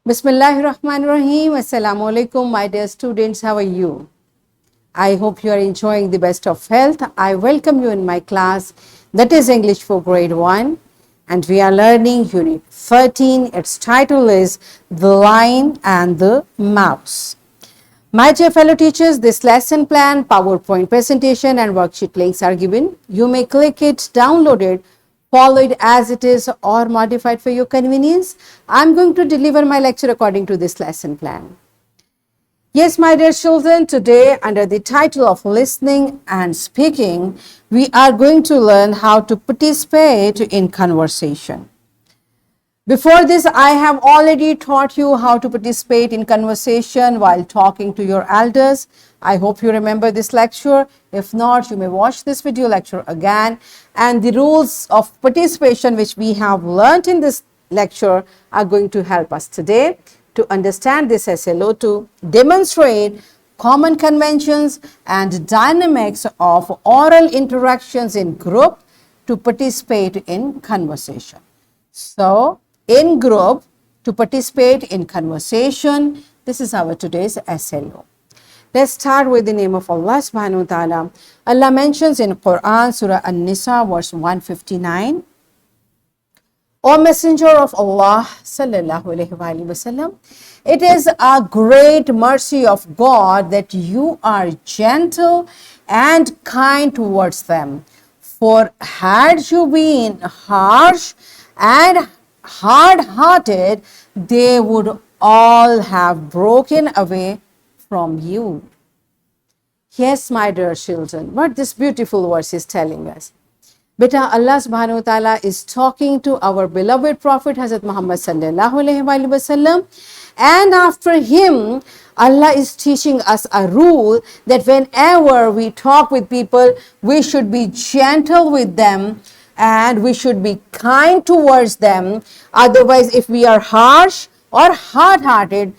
Bismillahirrahmanirrahim. Assalamu alaikum, my dear students. How are you? I hope you are enjoying the best of health. I welcome you in my class, that is English for grade 1. And we are learning unit 13. Its title is The Lion and the Mouse. My dear fellow teachers, this lesson plan, PowerPoint presentation and worksheet links are given. You may click it, download it, follow it as it is or modified for your convenience. I'm going to deliver my lecture according to this lesson plan. Yes, my dear children, today under the title of listening and speaking, we are going to learn how to participate in conversation. Before this, I have already taught you how to participate in conversation while talking to your elders. I hope you remember this lecture. If not, you may watch this video lecture again. And the rules of participation which we have learnt in this lecture are going to help us today to understand this SLO, to demonstrate common conventions and dynamics of oral interactions in group to participate in conversation. So, in group, to participate in conversation, this is our today's SLO. Let's start with the name of Allah subhanahu wa ta'ala. Allah mentions in Quran, Surah An-Nisa, verse 159, O Messenger of Allah, sallallahu alayhi wa sallam, it is a great mercy of God that you are gentle and kind towards them. For had you been harsh and hard-hearted, they would all have broken away from you. Yes, my dear children, what this beautiful verse is telling us. Beta, Allah subhanahu wa ta'ala is talking to our beloved Prophet Hazrat Muhammad sallallahu alayhi wa sallam, and after him, Allah is teaching us a rule that whenever we talk with people, we should be gentle with them and we should be kind towards them. Otherwise, if we are harsh or hard-hearted,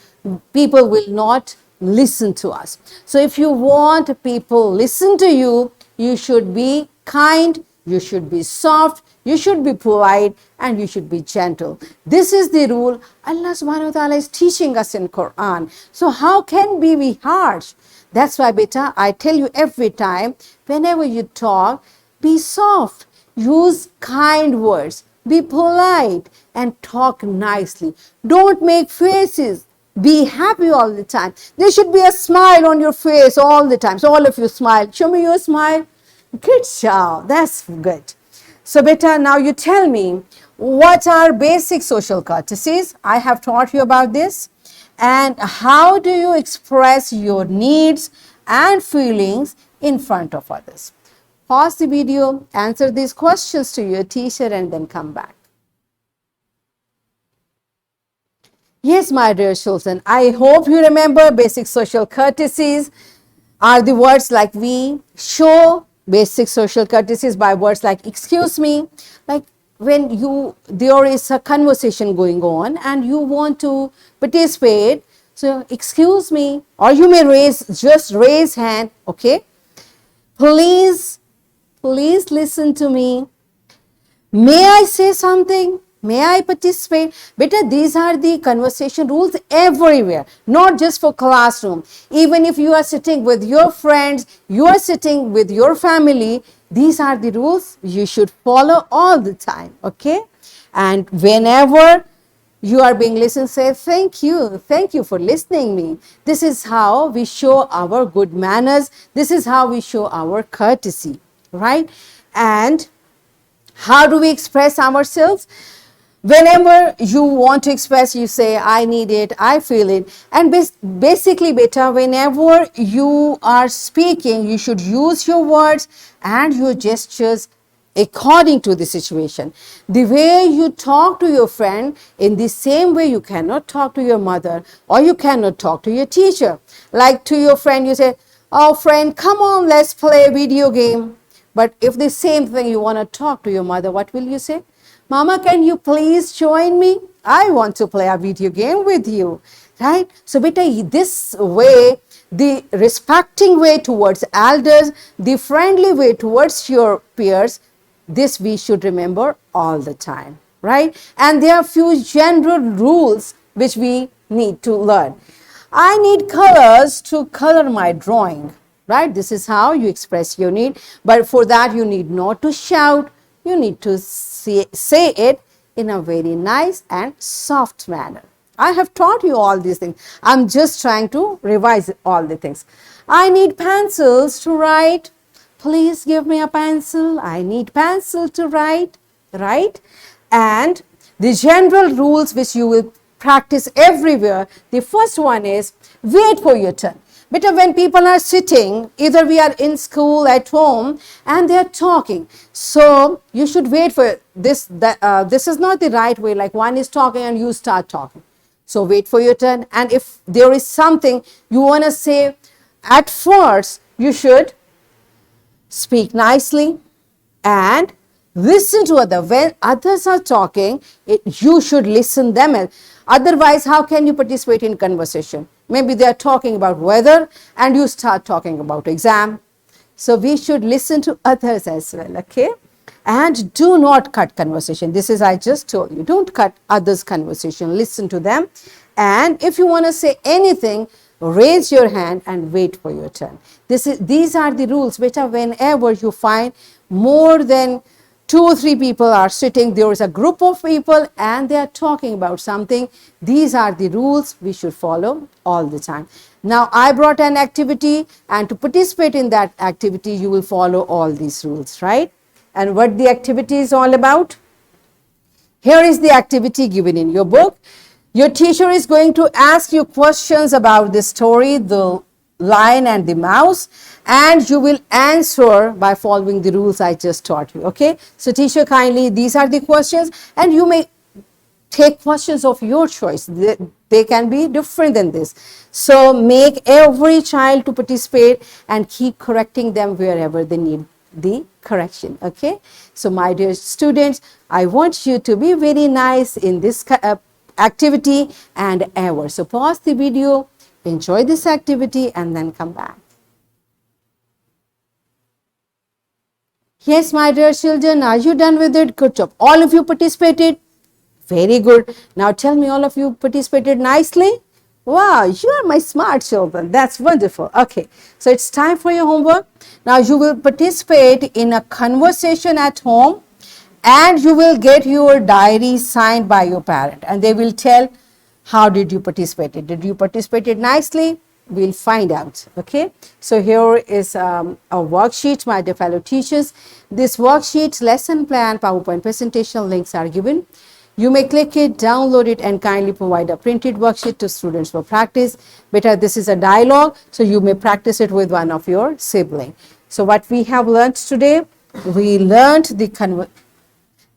people will not listen to us. So if you want people listen to you, you should be kind, you should be soft, you should be polite, and you should be gentle. This is the rule Allah subhanahu wa ta'ala is teaching us in Quran. So how can we be harsh? That's why, beta, I tell you every time, whenever you talk, be soft. Use kind words, be polite, and talk nicely. Don't make faces. Be happy all the time. There should be a smile on your face all the time. So all of you smile. Show me your smile. Good job. That's good. So beta, now you tell me, what are basic social courtesies? I have taught you about this. And how do you express your needs and feelings in front of others? Pause the video, answer these questions to your teacher, and then come back. Yes, my dear children, I hope you remember basic social courtesies are the words like we. Show basic social courtesies by words like excuse me, like when there is a conversation going on and you want to participate, so excuse me, or you may just raise hand, okay? Please listen to me. May I say something? May I participate? Beta, these are the conversation rules everywhere, not just for classroom. Even if you are sitting with your friends, you are sitting with your family, these are the rules you should follow all the time, okay? And whenever you are being listened, say thank you for listening me. This is how we show our good manners. This is how we show our courtesy, right? And how do we express ourselves? Whenever you want to express, you say, I need it, I feel it. And basically, beta, whenever you are speaking, you should use your words and your gestures according to the situation. The way you talk to your friend, in the same way you cannot talk to your mother or you cannot talk to your teacher. Like to your friend, you say, oh friend, come on, let's play a video game. But if the same thing you want to talk to your mother, what will you say? Mama, can you please join me? I want to play a video game with you, right? So beta, this way, the respecting way towards elders, the friendly way towards your peers, this we should remember all the time, right? And there are few general rules which we need to learn. I need colors to color my drawing, right? This is how you express your need. But for that, you need not to shout. You need to say it in a very nice and soft manner. I have taught you all these things. I'm just trying to revise all the things. I need pencils to write. Please give me a pencil. I need pencil to write, right? And the general rules which you will practice everywhere. The first one is wait for your turn. But when people are sitting, either we are in school, at home, and they are talking. So you should wait for this. This is not the right way, like one is talking and you start talking. So wait for your turn. And if there is something you want to say, at first you should speak nicely and listen to others. When others are talking, you should listen them. Otherwise, how can you participate in conversation? Maybe they are talking about weather and you start talking about exam. So we should listen to others as well, okay? And do not cut conversation. This is I just told you. Don't cut others' conversation. Listen to them. And if you want to say anything, raise your hand and wait for your turn. These are the rules which are whenever you find more than 2 or 3 people are sitting, there is a group of people and they are talking about something. These are the rules we should follow all the time. Now I brought an activity, and to participate in that activity you will follow all these rules, right? And what the activity is all about? Here is the activity given in your book. Your teacher is going to ask you questions about the story, the lion and the mouse, and you will answer by following the rules I just taught you, okay? So teacher, kindly, these are the questions, and you may take questions of your choice. They can be different than this. So make every child to participate and keep correcting them wherever they need the correction, okay? So my dear students, I want you to be very nice in this activity and ever. So pause the video, enjoy this activity, and then come back. Yes, my dear children, are you done with it? Good job. All of you participated? Very good. Now tell me, all of you participated nicely? Wow, you are my smart children. That's wonderful. Okay, so it's time for your homework. Now you will participate in a conversation at home, and you will get your diary signed by your parent, and they will tell how did you participate. Did you participate nicely? We'll find out, okay? So here is a worksheet, my dear fellow teachers. This worksheet, lesson plan, PowerPoint presentation links are given. You may click it, download it, and kindly provide a printed worksheet to students for practice. Better, this is a dialogue, so you may practice it with one of your siblings. So what we have learned today, we learned the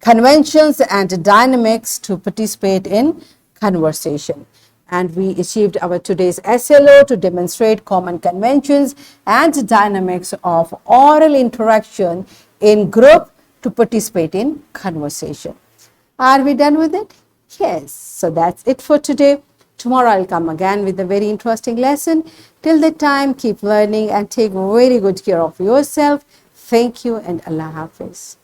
conventions and dynamics to participate in conversation. And we achieved our today's SLO to demonstrate common conventions and dynamics of oral interaction in group to participate in conversation. Are we done with it? Yes. So that's it for today. Tomorrow I'll come again with a very interesting lesson. Till that time, keep learning and take very good care of yourself. Thank you and Allah Hafiz.